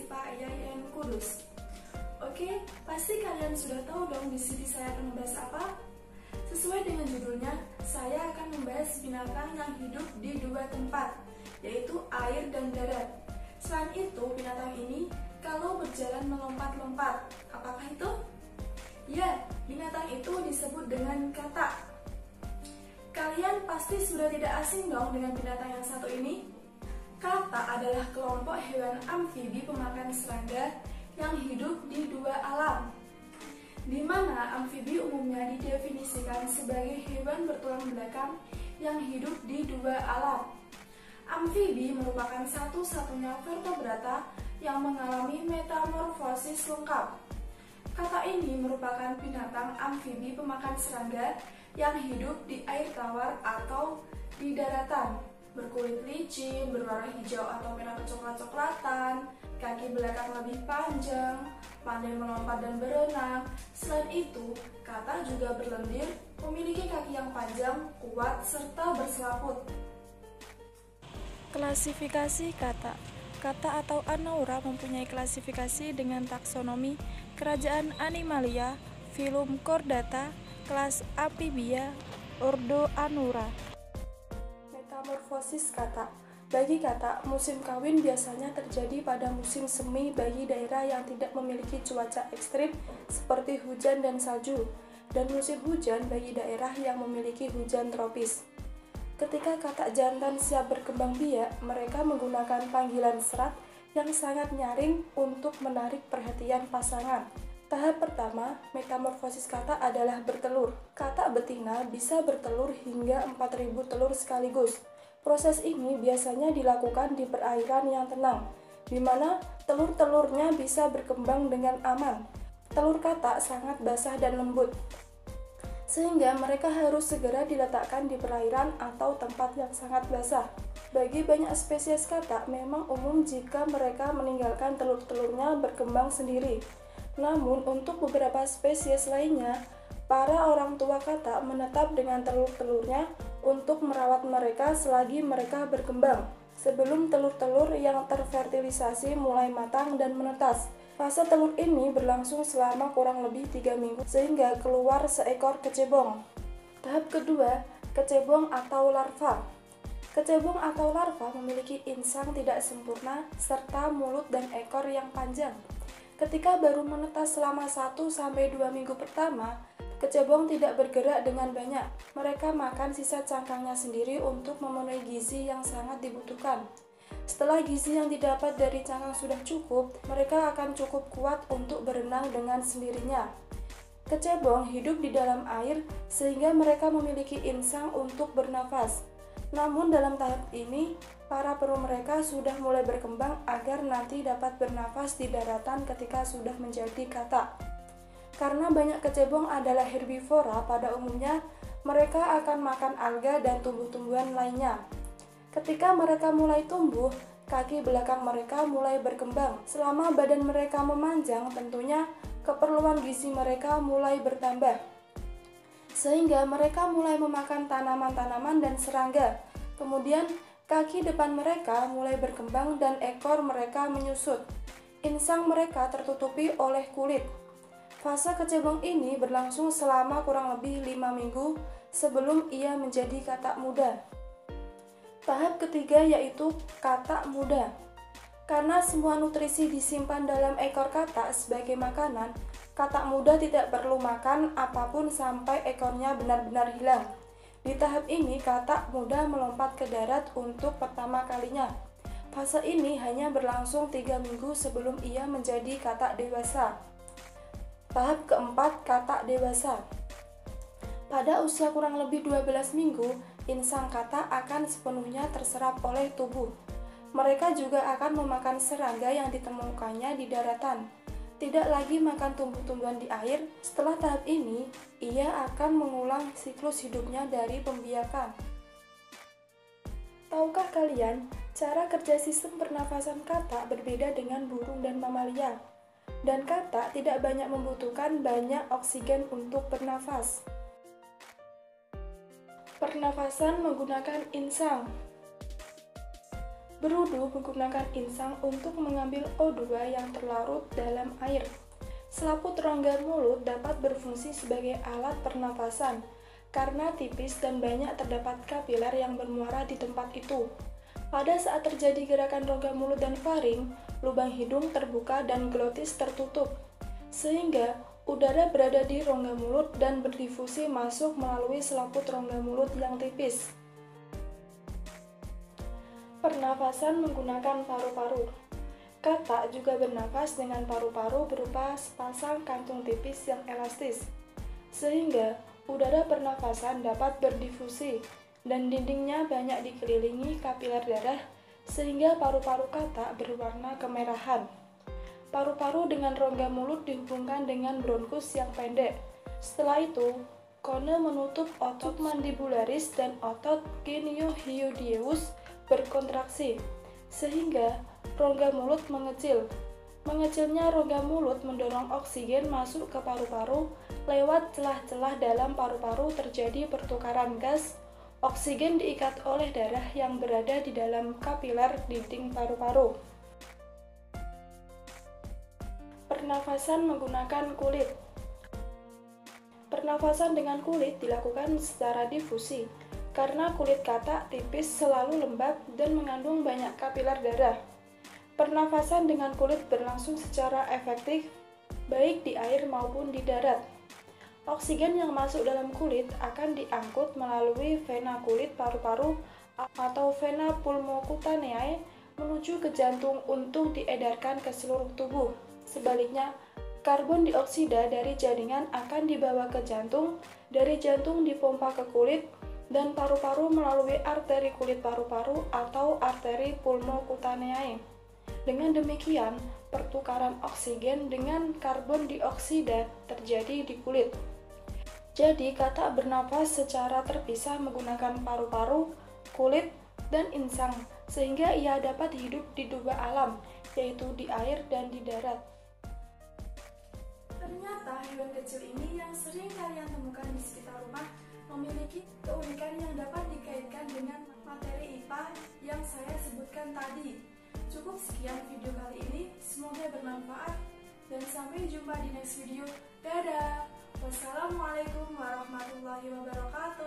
IPA IAIN Kudus. Oke, pasti kalian sudah tahu dong di sini saya akan membahas apa? Sesuai dengan judulnya, saya akan membahas binatang yang hidup di dua tempat, yaitu air dan darat. Selain itu, binatang ini kalau berjalan melompat-lompat. Apakah itu? Ya, binatang itu disebut dengan katak. Kalian pasti sudah tidak asing dong dengan binatang yang satu ini. Katak adalah kelompok hewan amfibi pemakan serangga yang hidup di dua alam, di mana amfibi umumnya didefinisikan sebagai hewan bertulang belakang yang hidup di dua alam. Amfibi merupakan satu-satunya vertebrata yang mengalami metamorfosis lengkap. Katak ini merupakan binatang amfibi pemakan serangga yang hidup di air tawar atau di daratan, berkulit licin, berwarna hijau atau merah kecoklat-coklatan, kaki belakang lebih panjang, pandai melompat dan berenang. Selain itu, katak juga berlendir, memiliki kaki yang panjang, kuat, serta berselaput. Klasifikasi katak. Katak atau Anaura mempunyai klasifikasi dengan taksonomi Kerajaan Animalia, filum Chordata, kelas Amphibia, ordo Anura. Metamorfosis katak. Bagi katak, musim kawin biasanya terjadi pada musim semi bagi daerah yang tidak memiliki cuaca ekstrim seperti hujan dan salju, dan musim hujan bagi daerah yang memiliki hujan tropis. Ketika katak jantan siap berkembang biak, mereka menggunakan panggilan serat yang sangat nyaring untuk menarik perhatian pasangan. Tahap pertama, metamorfosis katak adalah bertelur. Katak betina bisa bertelur hingga 4.000 telur sekaligus. Proses ini biasanya dilakukan di perairan yang tenang, di mana telur-telurnya bisa berkembang dengan aman. Telur katak sangat basah dan lembut, sehingga mereka harus segera diletakkan di perairan atau tempat yang sangat basah. Bagi banyak spesies katak, memang umum jika mereka meninggalkan telur-telurnya berkembang sendiri. Namun, untuk beberapa spesies lainnya, para orang tua katak menetap dengan telur-telurnya untuk merawat mereka selagi mereka berkembang, sebelum telur-telur yang terfertilisasi mulai matang dan menetas. Fase telur ini berlangsung selama kurang lebih 3 minggu sehingga keluar seekor kecebong. Tahap kedua, kecebong atau larva. Kecebong atau larva memiliki insang tidak sempurna serta mulut dan ekor yang panjang. Ketika baru menetas selama 1-2 minggu pertama, kecebong tidak bergerak dengan banyak. Mereka makan sisa cangkangnya sendiri untuk memenuhi gizi yang sangat dibutuhkan. Setelah gizi yang didapat dari cangkang sudah cukup, mereka akan cukup kuat untuk berenang dengan sendirinya. Kecebong hidup di dalam air sehingga mereka memiliki insang untuk bernafas. Namun dalam tahap ini, para perut mereka sudah mulai berkembang agar nanti dapat bernafas di daratan ketika sudah menjadi katak. Karena banyak kecebong adalah herbivora, pada umumnya mereka akan makan alga dan tumbuh-tumbuhan lainnya. Ketika mereka mulai tumbuh, kaki belakang mereka mulai berkembang. Selama badan mereka memanjang, tentunya keperluan gizi mereka mulai bertambah, sehingga mereka mulai memakan tanaman-tanaman dan serangga. Kemudian, kaki depan mereka mulai berkembang dan ekor mereka menyusut. Insang mereka tertutupi oleh kulit. Fase kecebong ini berlangsung selama kurang lebih 5 minggu sebelum ia menjadi katak muda. Tahap ketiga yaitu katak muda. Karena semua nutrisi disimpan dalam ekor katak sebagai makanan, katak muda tidak perlu makan apapun sampai ekornya benar-benar hilang. Di tahap ini, katak muda melompat ke darat untuk pertama kalinya. Fase ini hanya berlangsung 3 minggu sebelum ia menjadi katak dewasa. Tahap keempat, katak dewasa. Pada usia kurang lebih 12 minggu, insang katak akan sepenuhnya terserap oleh tubuh. Mereka juga akan memakan serangga yang ditemukannya di daratan. Tidak lagi makan tumbuh-tumbuhan di air. Setelah tahap ini, ia akan mengulang siklus hidupnya dari pembiakan. Tahukah kalian, cara kerja sistem pernafasan katak berbeda dengan burung dan mamalia? Dan katak tidak banyak membutuhkan banyak oksigen untuk bernafas. Pernafasan menggunakan insang. Berudu menggunakan insang untuk mengambil O2 yang terlarut dalam air. Selaput rongga mulut dapat berfungsi sebagai alat pernafasan karena tipis dan banyak terdapat kapiler yang bermuara di tempat itu. Pada saat terjadi gerakan rongga mulut dan faring, lubang hidung terbuka dan glotis tertutup, sehingga udara berada di rongga mulut dan berdifusi masuk melalui selaput rongga mulut yang tipis. Pernafasan menggunakan paru-paru. Katak juga bernafas dengan paru-paru berupa sepasang kantung tipis yang elastis, sehingga udara pernafasan dapat berdifusi dan dindingnya banyak dikelilingi kapiler darah, sehingga paru-paru katak berwarna kemerahan. Paru-paru dengan rongga mulut dihubungkan dengan bronkus yang pendek. Setelah itu, kone menutup otot mandibularis dan otot geniohyoideus berkontraksi, sehingga rongga mulut mengecil. Mengecilnya rongga mulut mendorong oksigen masuk ke paru-paru. Lewat celah-celah dalam paru-paru terjadi pertukaran gas. Oksigen diikat oleh darah yang berada di dalam kapiler dinding paru-paru. Pernafasan menggunakan kulit. Pernafasan dengan kulit dilakukan secara difusi, karena kulit katak tipis, selalu lembab, dan mengandung banyak kapiler darah. Pernafasan dengan kulit berlangsung secara efektif, baik di air maupun di darat. Oksigen yang masuk dalam kulit akan diangkut melalui vena kulit paru-paru atau vena pulmocutaneae menuju ke jantung untuk diedarkan ke seluruh tubuh. Sebaliknya, karbon dioksida dari jaringan akan dibawa ke jantung, dari jantung dipompa ke kulit, dan paru-paru melalui arteri kulit paru-paru atau arteri pulmocutaneae. Dengan demikian, pertukaran oksigen dengan karbon dioksida terjadi di kulit. Jadi, katak bernafas secara terpisah menggunakan paru-paru, kulit, dan insang, sehingga ia dapat hidup di dua alam, yaitu di air dan di darat. Ternyata hewan kecil ini yang sering kalian temukan di sekitar rumah memiliki keunikan yang dapat dikaitkan dengan materi IPA yang saya sebutkan tadi. Cukup sekian video kali ini, semoga bermanfaat dan sampai jumpa di next video. Dadah! Wassalamualaikum warahmatullahi wabarakatuh.